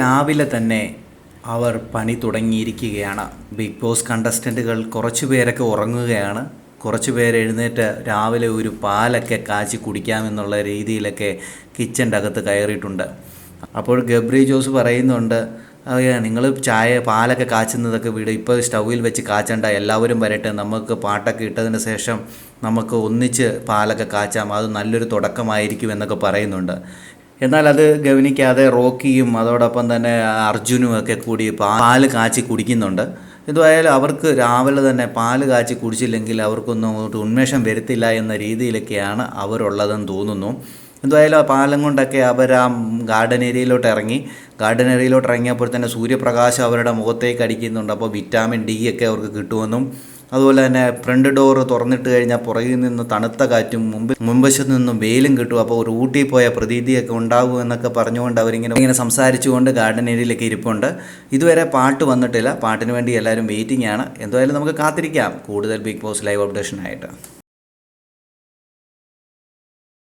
രാവിലെ തന്നെ അവർ പണി തുടങ്ങിയിരിക്കുകയാണ്. ബിഗ് ബോസ് കണ്ടസ്റ്റൻറ്റുകൾ കുറച്ച് പേരൊക്കെ ഉറങ്ങുകയാണ്. കുറച്ച് പേര് എഴുന്നേറ്റ് രാവിലെ ഒരു പാലൊക്കെ കാച്ചി കുടിക്കാമെന്നുള്ള രീതിയിലൊക്കെ കിച്ചൻ്റെ അകത്ത് കയറിയിട്ടുണ്ട്. അപ്പോൾ ഗബ്രി ജോസ് പറയുന്നുണ്ട്, നിങ്ങൾ പാലൊക്കെ കാച്ചുന്നതൊക്കെ വിട്, ഇപ്പോൾ സ്റ്റൗവിൽ വെച്ച് കാച്ചണ്ട, എല്ലാവരും വരട്ടെ, നമുക്ക് പാട്ടൊക്കെ ഇട്ടതിന് ശേഷം നമുക്ക് ഒന്നിച്ച് പാലൊക്കെ കാച്ചാം, അത് നല്ലൊരു തുടക്കമായിരിക്കും എന്നൊക്കെ പറയുന്നുണ്ട്. എന്നാൽ അത് ഗവനിക്കാതെ റോക്കിയും അതോടൊപ്പം തന്നെ അർജുനും ഒക്കെ കൂടി പാല് കാച്ചി കുടിക്കുന്നുണ്ട്. എന്തായാലും അവർക്ക് രാവിലെ തന്നെ പാല് കാച്ചി കുടിച്ചില്ലെങ്കിൽ അവർക്കൊന്നും അങ്ങോട്ട് ഉന്മേഷം വരുത്തില്ല എന്ന രീതിയിലൊക്കെയാണ് അവരുള്ളതെന്ന് തോന്നുന്നു. എന്തായാലും ആ പാലം കൊണ്ടൊക്കെ അവർ ആ ഗാർഡൻ ഏരിയയിലോട്ട് ഇറങ്ങിയപ്പോൾ തന്നെ സൂര്യപ്രകാശം അവരുടെ മുഖത്തേക്ക് അടിക്കുന്നുണ്ട്. അപ്പോൾ വിറ്റാമിൻ ഡി ഒക്കെ അവർക്ക് കിട്ടുമെന്നും അതുപോലെ തന്നെ ഫ്രണ്ട് ഡോറ് തുറന്നിട്ട് കഴിഞ്ഞാൽ പുറകിൽ നിന്ന് തണുത്ത കാറ്റും മുൻവശത്ത് നിന്നും വെയിലും കിട്ടും. അപ്പോൾ ഒരു ഊട്ടി പോയ പ്രതീതിയൊക്കെ ഉണ്ടാകും എന്നൊക്കെ പറഞ്ഞുകൊണ്ട് അവരിങ്ങനെ സംസാരിച്ചുകൊണ്ട് ഗാർഡൻ ഏരിയയിലൊക്കെ ഇരിപ്പുണ്ട്. ഇതുവരെ പാട്ട് വന്നിട്ടില്ല. പാട്ടിന് വേണ്ടി എല്ലാവരും വെയിറ്റിംഗ് ആണ്. എന്തായാലും നമുക്ക് കാത്തിരിക്കാം കൂടുതൽ ബിഗ് ബോസ് ലൈവ് അപ്ഡേഷനായിട്ട്.